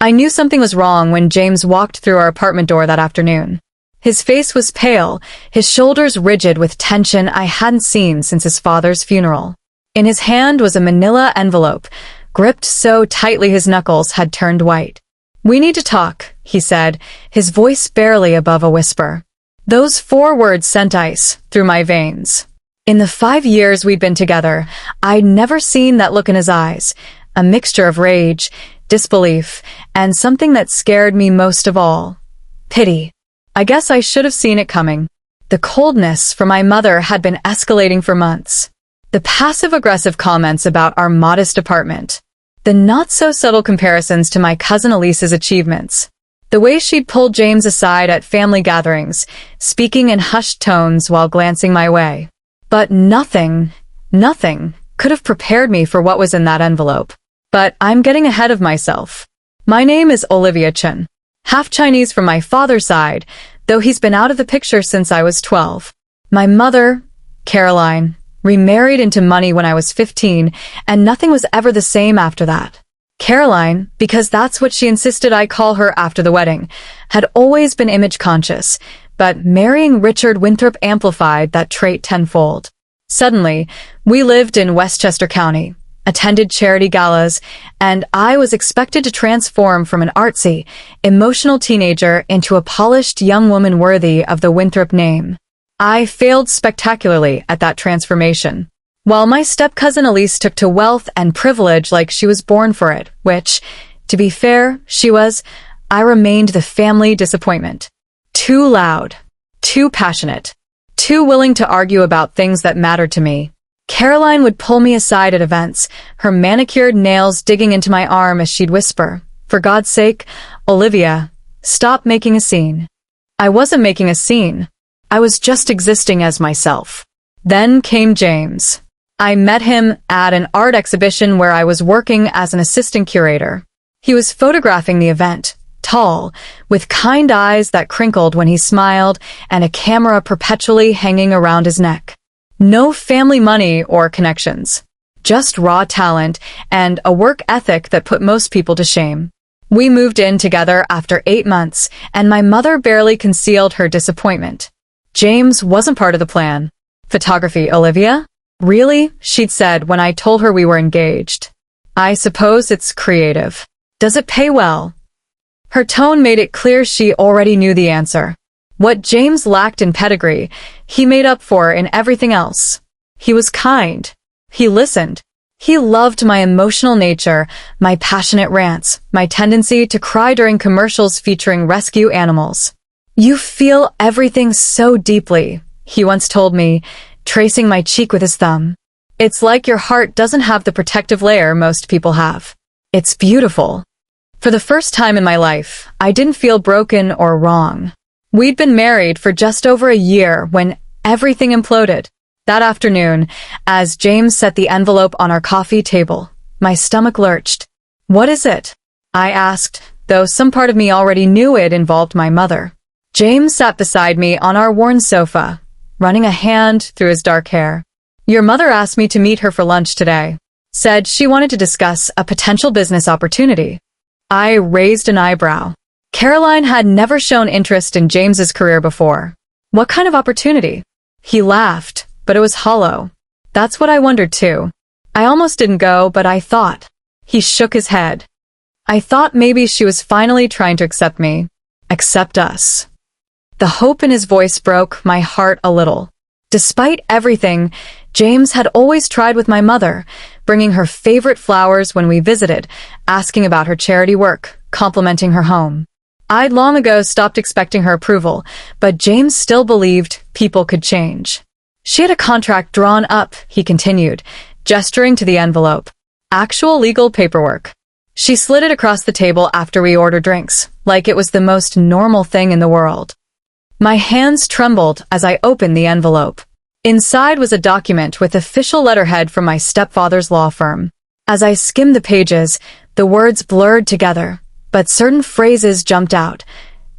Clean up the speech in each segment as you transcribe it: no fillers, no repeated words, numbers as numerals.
I knew something was wrong when James walked through our apartment door that afternoon. His face was pale, his shoulders rigid with tension I hadn't seen since his father's funeral. In his hand was a manila envelope, gripped so tightly his knuckles had turned white. "We need to talk," he said, his voice barely above a whisper. Those 4 words sent ice through my veins. In the 5 years we'd been together, I'd never seen that look in his eyes, a mixture of rage, disbelief, and something that scared me most of all: pity. I guess I should have seen it coming. The coldness from my mother had been escalating for months. The passive-aggressive comments about our modest apartment. The not-so-subtle comparisons to my cousin Elise's achievements. The way she'd pulled James aside at family gatherings, speaking in hushed tones while glancing my way. But nothing could have prepared me for what was in that envelope. But I'm getting ahead of myself. My name is Olivia Chen. Half Chinese from my father's side, though he's been out of the picture since I was 12. My mother, Caroline, remarried into money when I was 15, and nothing was ever the same after that. Caroline, because that's what she insisted I call her after the wedding, had always been image-conscious, but marrying Richard Winthrop amplified that trait tenfold. Suddenly, we lived in Westchester County, attended charity galas, and I was expected to transform from an artsy, emotional teenager into a polished young woman worthy of the Winthrop name. I failed spectacularly at that transformation. While my step-cousin Elise took to wealth and privilege like she was born for it, which, to be fair, she was, I remained the family disappointment. Too loud, too passionate, too willing to argue about things that mattered to me. Caroline would pull me aside at events, her manicured nails digging into my arm as she'd whisper, "For God's sake, Olivia, stop making a scene." I wasn't making a scene. I was just existing as myself. Then came James. I met him at an art exhibition where I was working as an assistant curator. He was photographing the event, tall, with kind eyes that crinkled when he smiled and a camera perpetually hanging around his neck. No family money or connections. Just raw talent and a work ethic that put most people to shame. We moved in together after 8 months, and my mother barely concealed her disappointment. James wasn't part of the plan. "Photography, Olivia? Really?" she'd said when I told her we were engaged. "I suppose it's creative. Does it pay well?" Her tone made it clear she already knew the answer. What James lacked in pedigree, he made up for in everything else. He was kind. He listened. He loved my emotional nature, my passionate rants, my tendency to cry during commercials featuring rescue animals. "You feel everything so deeply," he once told me, tracing my cheek with his thumb. "It's like your heart doesn't have the protective layer most people have. It's beautiful." For the first time in my life, I didn't feel broken or wrong. We'd been married for just over a year when everything imploded. That afternoon, as James set the envelope on our coffee table, my stomach lurched. "What is it?" I asked, though some part of me already knew it involved my mother. James sat beside me on our worn sofa, running a hand through his dark hair. "Your mother asked me to meet her for lunch today. Said she wanted to discuss a potential business opportunity." I raised an eyebrow. Caroline had never shown interest in James's career before. "What kind of opportunity?" He laughed, but it was hollow. "That's what I wondered too. I almost didn't go, but I thought." He shook his head. "I thought maybe she was finally trying to accept me. Accept us." The hope in his voice broke my heart a little. Despite everything, James had always tried with my mother, bringing her favorite flowers when we visited, asking about her charity work, complimenting her home. I'd long ago stopped expecting her approval, but James still believed people could change. "She had a contract drawn up," he continued, gesturing to the envelope. "Actual legal paperwork." She slid it across the table after we ordered drinks, like it was the most normal thing in the world. My hands trembled as I opened the envelope. Inside was a document with official letterhead from my stepfather's law firm. As I skimmed the pages, the words blurred together, but certain phrases jumped out.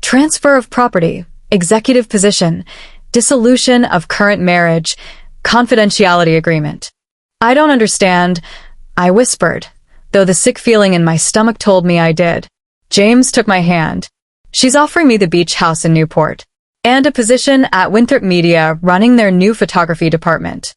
Transfer of property, executive position, dissolution of current marriage, confidentiality agreement. "I don't understand," I whispered, though the sick feeling in my stomach told me I did. James took my hand. She's offering me the beach house in Newport and a position at Winthrop Media running their new photography department.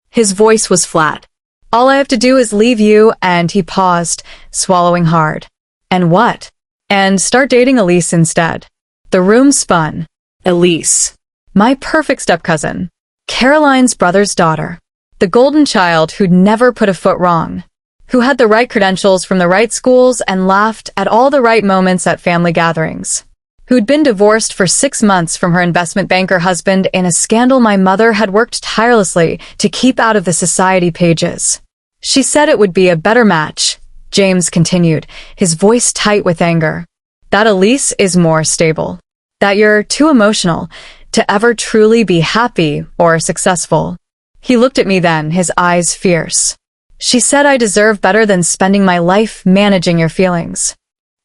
His voice was flat. All I have to do is leave you, and he paused, swallowing hard. And what? And start dating Elise instead. The room spun. Elise. My perfect step-cousin. Caroline's brother's daughter. The golden child who'd never put a foot wrong. Who had the right credentials from the right schools and laughed at all the right moments at family gatherings. Who'd been divorced for 6 months from her investment banker husband in a scandal my mother had worked tirelessly to keep out of the society pages. She said it would be a better match, James continued, his voice tight with anger. That Elise is more stable. That you're too emotional to ever truly be happy or successful. He looked at me then, his eyes fierce. She said I deserve better than spending my life managing your feelings.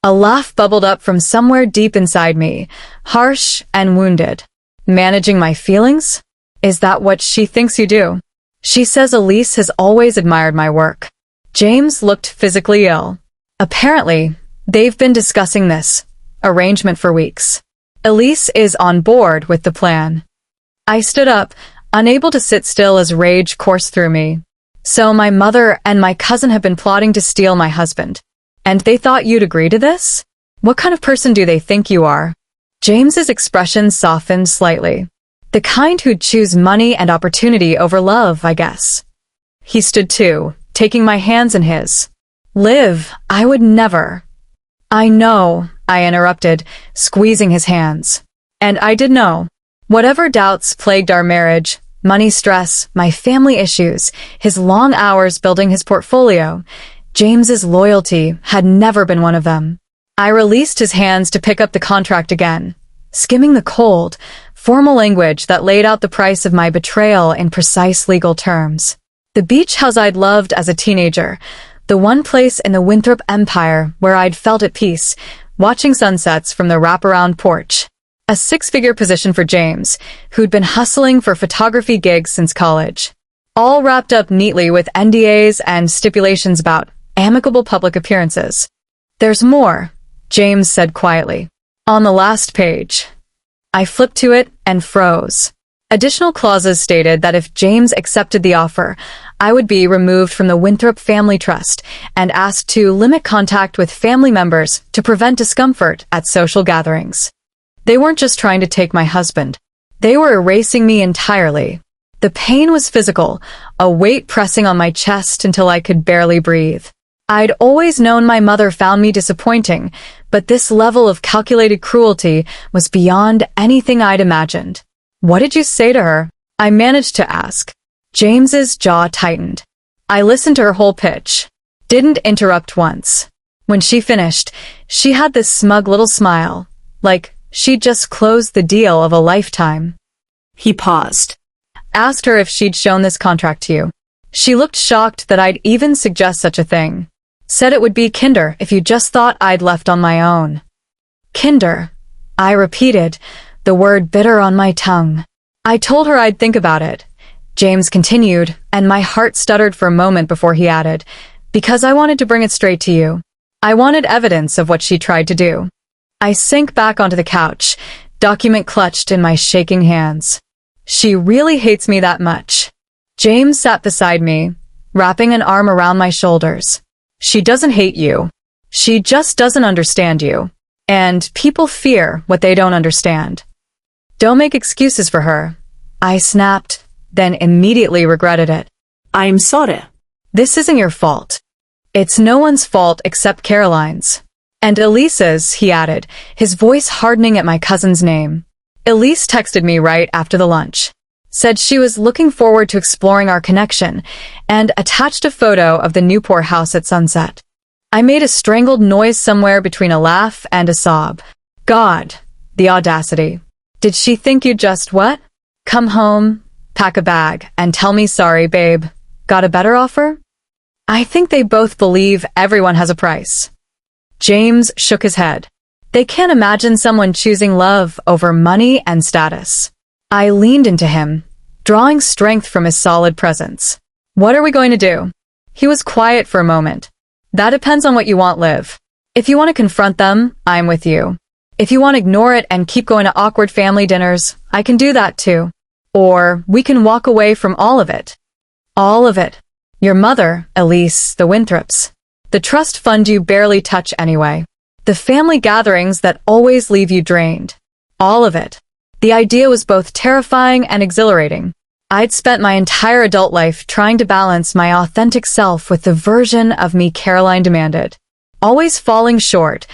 A laugh bubbled up from somewhere deep inside me, harsh and wounded. Managing my feelings? Is that what she thinks you do? She says Elise has always admired my work. James looked physically ill. Apparently, they've been discussing this arrangement for weeks. Elise is on board with the plan. I stood up, unable to sit still as rage coursed through me. So my mother and my cousin have been plotting to steal my husband. And they thought you'd agree to this? What kind of person do they think you are? James's expression softened slightly. The kind who'd choose money and opportunity over love, I guess. He stood too, taking my hands in his. Liv, I would never. I know, I interrupted, squeezing his hands. And I did know. Whatever doubts plagued our marriage, money stress, my family issues, his long hours building his portfolio, James's loyalty had never been one of them. I released his hands to pick up the contract again, skimming the cold, formal language that laid out the price of my betrayal in precise legal terms. The beach house I'd loved as a teenager, the one place in the Winthrop Empire where I'd felt at peace, watching sunsets from the wraparound porch. A 6-figure position for James, who'd been hustling for photography gigs since college. All wrapped up neatly with NDAs and stipulations about amicable public appearances. There's more, James said quietly. On the last page. I flipped to it and froze. Additional clauses stated that if James accepted the offer, I would be removed from the Winthrop Family Trust and asked to limit contact with family members to prevent discomfort at social gatherings. They weren't just trying to take my husband. They were erasing me entirely. The pain was physical, a weight pressing on my chest until I could barely breathe. I'd always known my mother found me disappointing, but this level of calculated cruelty was beyond anything I'd imagined. What did you say to her? I managed to ask. James's jaw tightened. I listened to her whole pitch. Didn't interrupt once. When she finished, she had this smug little smile, like she'd just closed the deal of a lifetime. He paused. Asked her if she'd shown this contract to you. She looked shocked that I'd even suggest such a thing. Said it would be kinder if you just thought I'd left on my own. Kinder. I repeated, the word bitter on my tongue. I told her I'd think about it. James continued, and my heart stuttered for a moment before he added, because I wanted to bring it straight to you. I wanted evidence of what she tried to do. I sank back onto the couch, document clutched in my shaking hands. She really hates me that much. James sat beside me, wrapping an arm around my shoulders. She doesn't hate you. She just doesn't understand you. And people fear what they don't understand. Don't make excuses for her. I snapped, then immediately regretted it. I'm sorry. This isn't your fault. It's no one's fault except Caroline's. And Elise's, he added, his voice hardening at my cousin's name. Elise texted me right after the lunch. Said she was looking forward to exploring our connection, and attached a photo of the Newport house at sunset. I made a strangled noise somewhere between a laugh and a sob. God, the audacity. Did she think you'd just what? Come home, pack a bag, and tell me sorry, babe. Got a better offer? I think they both believe everyone has a price. James shook his head. They can't imagine someone choosing love over money and status. I leaned into him, drawing strength from his solid presence. What are we going to do? He was quiet for a moment. That depends on what you want, Liv. If you want to confront them, I'm with you. If you want to ignore it and keep going to awkward family dinners, I can do that too. Or we can walk away from all of it. All of it. Your mother, Elise, the Winthrops. The trust fund you barely touch anyway. The family gatherings that always leave you drained. All of it. The idea was both terrifying and exhilarating. I'd spent my entire adult life trying to balance my authentic self with the version of me Caroline demanded. Always falling short,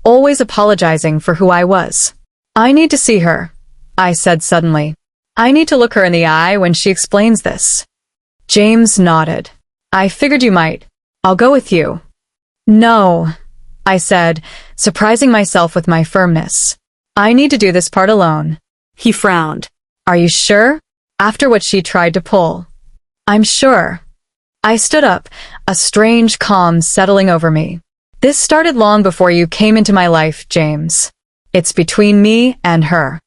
always apologizing for who I was. I need to see her, I said suddenly. I need to look her in the eye when she explains this. James nodded. I figured you might. I'll go with you. No, I said, surprising myself with my firmness. I need to do this part alone. He frowned. Are you sure? After what she tried to pull. I'm sure. I stood up, a strange calm settling over me. This started long before you came into my life, James. It's between me and her.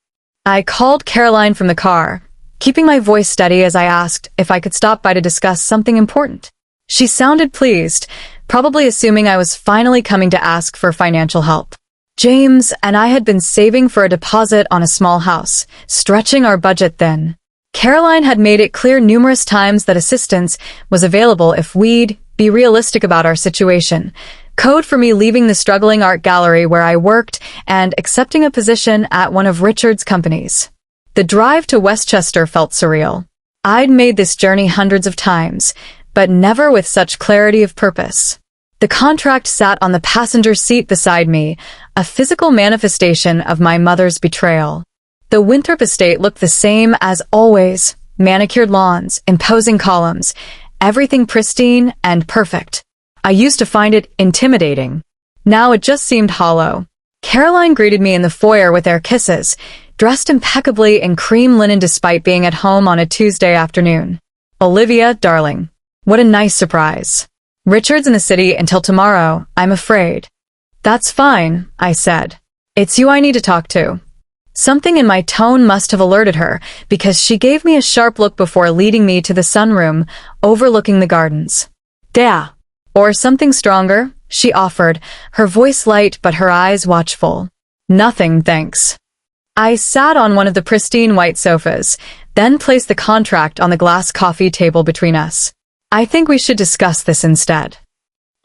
I called Caroline from the car, keeping my voice steady as I asked if I could stop by to discuss something important. She sounded pleased, probably assuming I was finally coming to ask for financial help. James and I had been saving for a deposit on a small house, stretching our budget thin. Caroline had made it clear numerous times that assistance was available if we'd be realistic about our situation. Code for me leaving the struggling art gallery where I worked and accepting a position at one of Richard's companies. The drive to Westchester felt surreal. I'd made this journey hundreds of times, but never with such clarity of purpose. The contract sat on the passenger seat beside me, a physical manifestation of my mother's betrayal. The Winthrop estate looked the same as always, manicured lawns, imposing columns, everything pristine and perfect. I used to find it intimidating. Now it just seemed hollow. Caroline greeted me in the foyer with their kisses, dressed impeccably in cream linen despite being at home on a Tuesday afternoon. Olivia, darling. What a nice surprise. Richard's in the city until tomorrow, I'm afraid. That's fine, I said. It's you I need to talk to. Something in my tone must have alerted her, because she gave me a sharp look before leading me to the sunroom, overlooking the gardens. "Dea." Or something stronger, she offered, her voice light but her eyes watchful. "Nothing, thanks." I sat on one of the pristine white sofas, then placed the contract on the glass coffee table between us. "I think we should discuss this instead."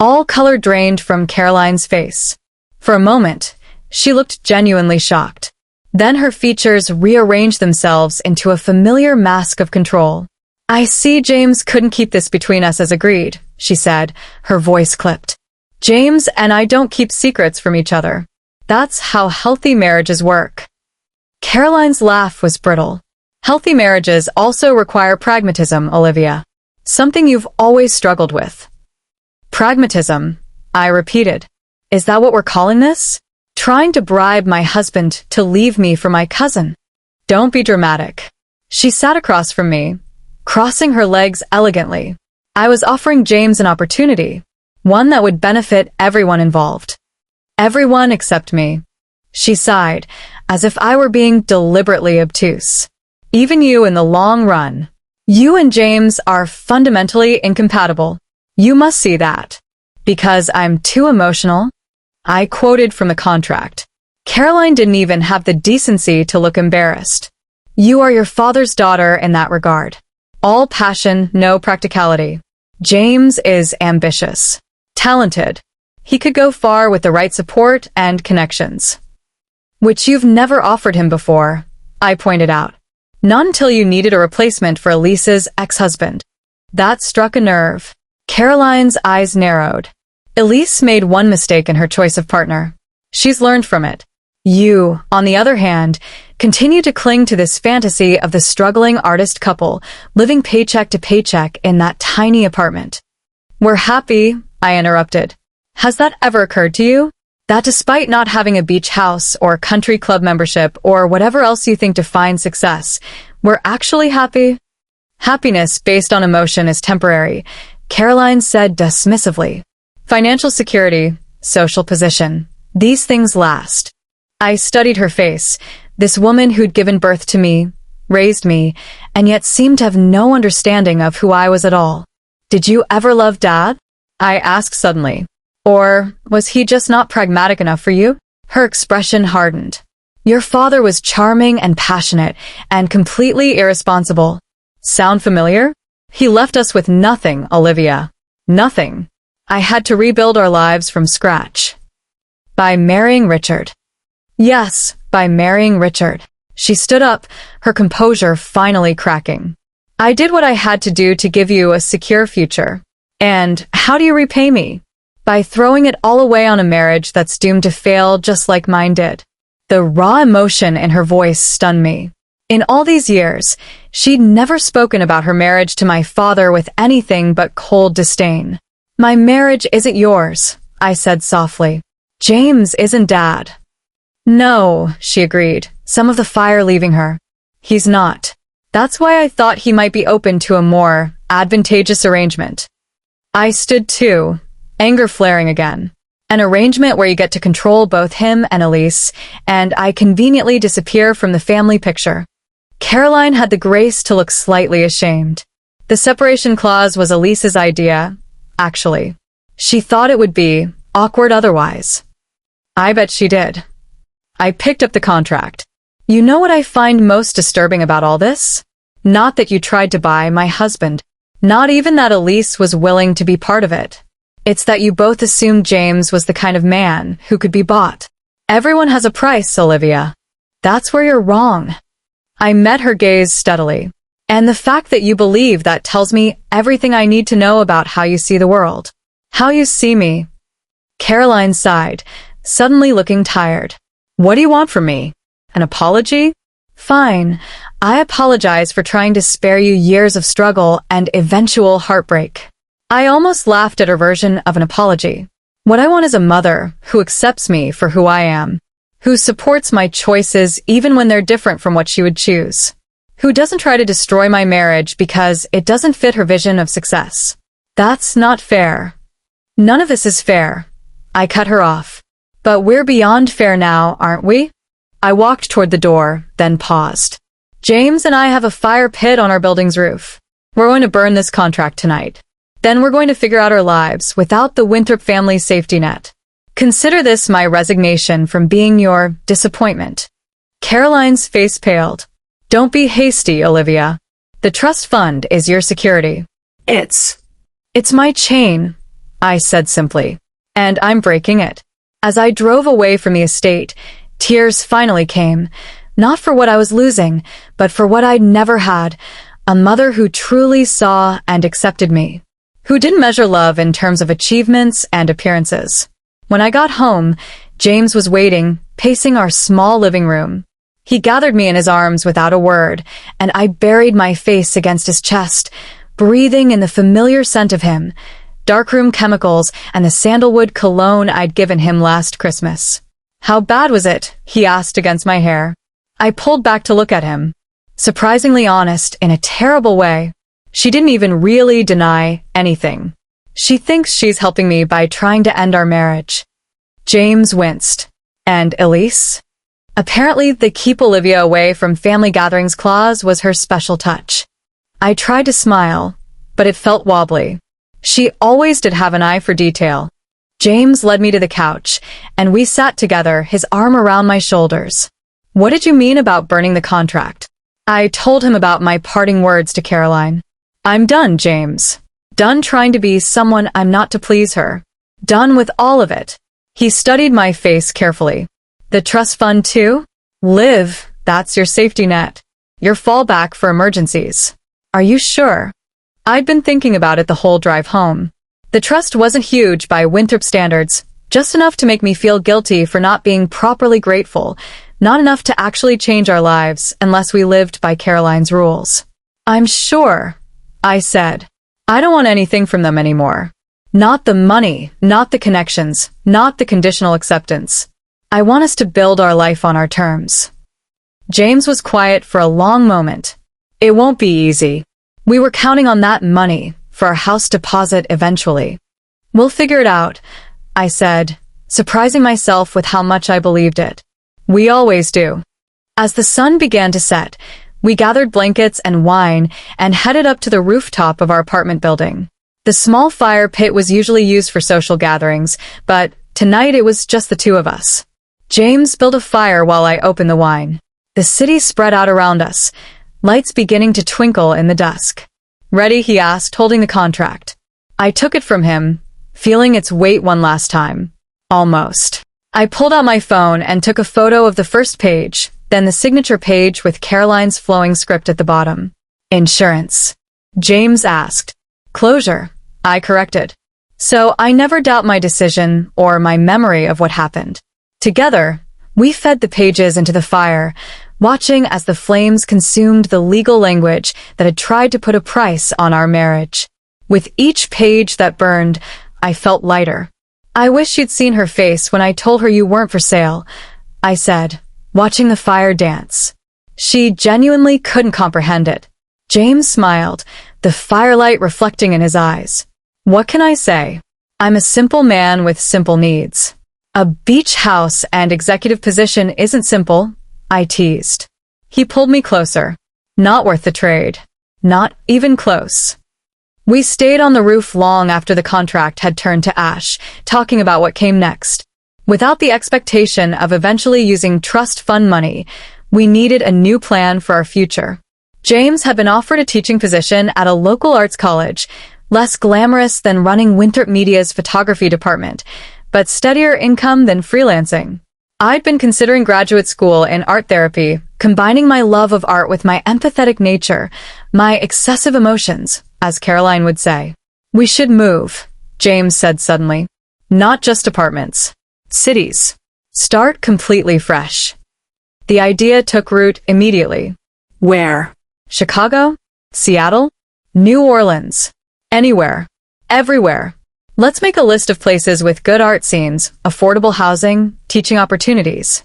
All color drained from Caroline's face. For a moment, she looked genuinely shocked. Then her features rearranged themselves into a familiar mask of control. "I see James couldn't keep this between us as agreed," she said, her voice clipped. "James and I don't keep secrets from each other. That's how healthy marriages work." Caroline's laugh was brittle. "Healthy marriages also require pragmatism, Olivia. Something you've always struggled with." "Pragmatism," I repeated. "Is that what we're calling this? Trying to bribe my husband to leave me for my cousin? Don't be dramatic." She sat across from me, crossing her legs elegantly. I was offering James an opportunity, one that would benefit everyone involved. Everyone except me. She sighed, as if I were being deliberately obtuse. "Even you in the long run. You and James are fundamentally incompatible. You must see that." "Because I'm too emotional?" I quoted from the contract. Caroline didn't even have the decency to look embarrassed. "You are your father's daughter in that regard. All passion, no practicality. James is ambitious. Talented. He could go far with the right support and connections." "Which you've never offered him before," I pointed out. "Not until you needed a replacement for Elise's ex-husband." That struck a nerve. Caroline's eyes narrowed. "Elise made one mistake in her choice of partner. She's learned from it. You, on the other hand, continue to cling to this fantasy of the struggling artist couple, living paycheck to paycheck in that tiny apartment." "We're happy," I interrupted. "Has that ever occurred to you? That despite not having a beach house or country club membership or whatever else you think defines success, we're actually happy?" "Happiness based on emotion is temporary," Caroline said dismissively. "Financial security, social position, these things last." I studied her face, this woman who'd given birth to me, raised me, and yet seemed to have no understanding of who I was at all. "Did you ever love Dad?" I asked suddenly. Or was he just not pragmatic enough for you? Her expression hardened. Your father was charming and passionate and completely irresponsible. Sound familiar? He left us with nothing, Olivia. Nothing. I had to rebuild our lives from scratch. By marrying Richard. Yes, by marrying Richard. She stood up, her composure finally cracking. I did what I had to do to give you a secure future. And how do you repay me? By throwing it all away on a marriage that's doomed to fail just like mine did. The raw emotion in her voice stunned me. In all these years, she'd never spoken about her marriage to my father with anything but cold disdain. My marriage isn't yours, I said softly. James isn't Dad. No, she agreed, some of the fire leaving her. He's not. That's why I thought he might be open to a more advantageous arrangement. I stood too, anger flaring again. An arrangement where you get to control both him and Elise, and I conveniently disappear from the family picture. Caroline had the grace to look slightly ashamed. The separation clause was Elise's idea, actually. She thought it would be awkward otherwise. I bet she did. I picked up the contract. You know what I find most disturbing about all this? Not that you tried to buy my husband. Not even that Elise was willing to be part of it. It's that you both assumed James was the kind of man who could be bought. Everyone has a price, Olivia. That's where you're wrong. I met her gaze steadily. And the fact that you believe that tells me everything I need to know about how you see the world. How you see me. Caroline sighed, suddenly looking tired. What do you want from me? An apology? Fine. I apologize for trying to spare you years of struggle and eventual heartbreak. I almost laughed at her version of an apology. What I want is a mother who accepts me for who I am, who supports my choices even when they're different from what she would choose, who doesn't try to destroy my marriage because it doesn't fit her vision of success. That's not fair. None of this is fair. I cut her off. But we're beyond fair now, aren't we? I walked toward the door, then paused. James and I have a fire pit on our building's roof. We're going to burn this contract tonight. Then we're going to figure out our lives without the Winthrop family safety net. Consider this my resignation from being your disappointment. Caroline's face paled. Don't be hasty, Olivia. The trust fund is your security. It's my chain, I said simply. And I'm breaking it. As I drove away from the estate, tears finally came, not for what I was losing, but for what I'd never had, a mother who truly saw and accepted me, who didn't measure love in terms of achievements and appearances. When I got home, James was waiting, pacing our small living room. He gathered me in his arms without a word, and I buried my face against his chest, breathing in the familiar scent of him, darkroom chemicals and the sandalwood cologne I'd given him last Christmas. How bad was it? He asked against my hair. I pulled back to look at him. Surprisingly honest in a terrible way. She didn't even really deny anything. She thinks she's helping me by trying to end our marriage. James winced. And Elise? Apparently the keep Olivia away from family gatherings clause was her special touch. I tried to smile, but it felt wobbly. She always did have an eye for detail. James led me to the couch, and we sat together, his arm around my shoulders. What did you mean about burning the contract? I told him about my parting words to Caroline. I'm done, James. Done trying to be someone I'm not to please her. Done with all of it. He studied my face carefully. The trust fund too? Liv, that's your safety net. Your fallback for emergencies. Are you sure? I'd been thinking about it the whole drive home. The trust wasn't huge by Winthrop standards, just enough to make me feel guilty for not being properly grateful, not enough to actually change our lives unless we lived by Caroline's rules. I'm sure, I said. I don't want anything from them anymore. Not the money, not the connections, not the conditional acceptance. I want us to build our life on our terms. James was quiet for a long moment. It won't be easy. We were counting on that money for our house deposit eventually. We'll figure it out, I said, surprising myself with how much I believed it. We always do. As the sun began to set, we gathered blankets and wine and headed up to the rooftop of our apartment building. The small fire pit was usually used for social gatherings, but tonight it was just the two of us. James built a fire while I opened the wine. The city spread out around us, lights beginning to twinkle in the dusk. "Ready?" he asked, holding the contract. I took it from him, feeling its weight one last time. Almost. I pulled out my phone and took a photo of the first page, then the signature page with Caroline's flowing script at the bottom. "Insurance," James asked. "Closure," I corrected. So I never doubt my decision or my memory of what happened. Together, we fed the pages into the fire, watching as the flames consumed the legal language that had tried to put a price on our marriage. With each page that burned, I felt lighter. "I wish you'd seen her face when I told her you weren't for sale," I said, watching the fire dance. She genuinely couldn't comprehend it. James smiled, the firelight reflecting in his eyes. "What can I say? I'm a simple man with simple needs. A beach house and executive position isn't simple," I teased. He pulled me closer. "Not worth the trade. Not even close." We stayed on the roof long after the contract had turned to ash, talking about what came next. Without the expectation of eventually using trust fund money, we needed a new plan for our future. James had been offered a teaching position at a local arts college, less glamorous than running Winthrop Media's photography department, but steadier income than freelancing. I'd been considering graduate school in art therapy, combining my love of art with my empathetic nature, my excessive emotions, as Caroline would say. "We should move," James said suddenly. "Not just apartments. Cities. Start completely fresh." The idea took root immediately. "Where?" "Chicago? Seattle? New Orleans? Anywhere. Everywhere. Let's make a list of places with good art scenes, affordable housing, teaching opportunities."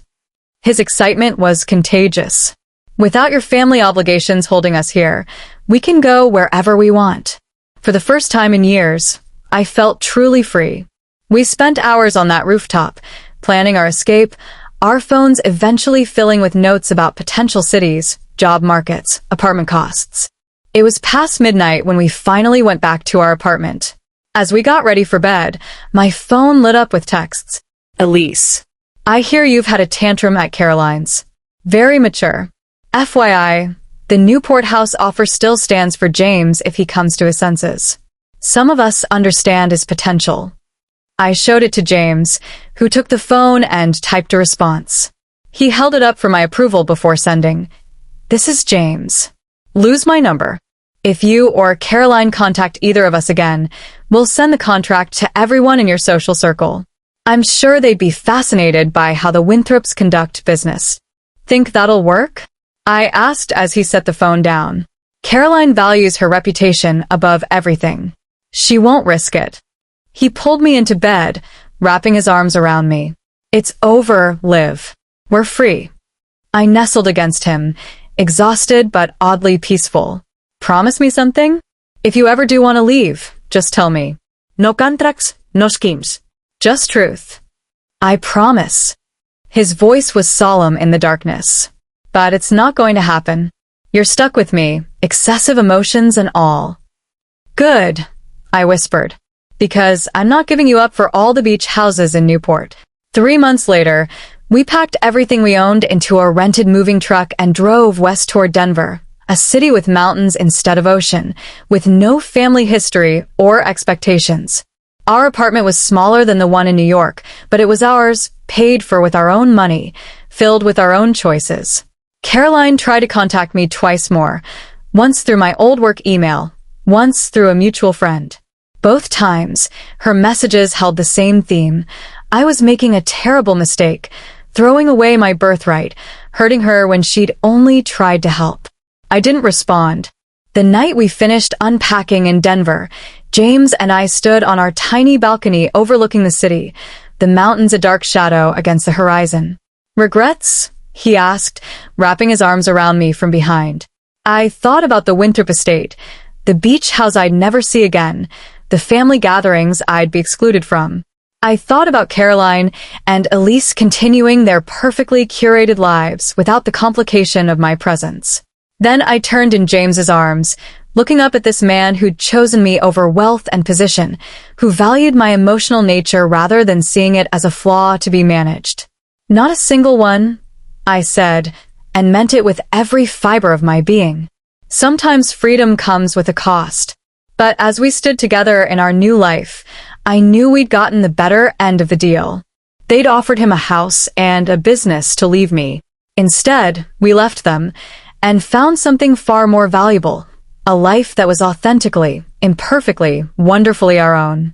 His excitement was contagious. "Without your family obligations holding us here, we can go wherever we want." For the first time in years, I felt truly free. We spent hours on that rooftop, planning our escape, our phones eventually filling with notes about potential cities, job markets, apartment costs. It was past midnight when we finally went back to our apartment. As we got ready for bed, my phone lit up with texts. "Elise, I hear you've had a tantrum at Caroline's. Very mature. FYI, the Newport House offer still stands for James if he comes to his senses. Some of us understand his potential." I showed it to James, who took the phone and typed a response. He held it up for my approval before sending. "This is James. Lose my number. If you or Caroline contact either of us again, we'll send the contract to everyone in your social circle. I'm sure they'd be fascinated by how the Winthrops conduct business. Think that'll work?" I asked as he set the phone down. "Caroline values her reputation above everything. She won't risk it." He pulled me into bed, wrapping his arms around me. "It's over, Liv. We're free." I nestled against him, exhausted but oddly peaceful. "Promise me something? If you ever do want to leave, just tell me. No contracts, no schemes. Just truth." "I promise." His voice was solemn in the darkness. "But it's not going to happen. You're stuck with me, excessive emotions and all." "Good," I whispered, "because I'm not giving you up for all the beach houses in Newport." 3 months later, we packed everything we owned into a rented moving truck and drove west toward Denver, a city with mountains instead of ocean, with no family history or expectations. Our apartment was smaller than the one in New York, but it was ours, paid for with our own money, filled with our own choices. Caroline tried to contact me twice more, once through my old work email, once through a mutual friend. Both times, her messages held the same theme. I was making a terrible mistake, throwing away my birthright, hurting her when she'd only tried to help. I didn't respond. The night we finished unpacking in Denver, James and I stood on our tiny balcony overlooking the city, the mountains a dark shadow against the horizon. "Regrets?" he asked, wrapping his arms around me from behind. I thought about the Winthrop estate, the beach house I'd never see again, the family gatherings I'd be excluded from. I thought about Caroline and Elise continuing their perfectly curated lives without the complication of my presence. Then I turned in James's arms, looking up at this man who'd chosen me over wealth and position, who valued my emotional nature rather than seeing it as a flaw to be managed. Not a single one, I said, and meant it with every fiber of my being. Sometimes freedom comes with a cost. But as we stood together in our new life, I knew we'd gotten the better end of the deal. They'd offered him a house and a business to leave me. Instead, we left them and found something far more valuable, a life that was authentically, imperfectly, wonderfully our own.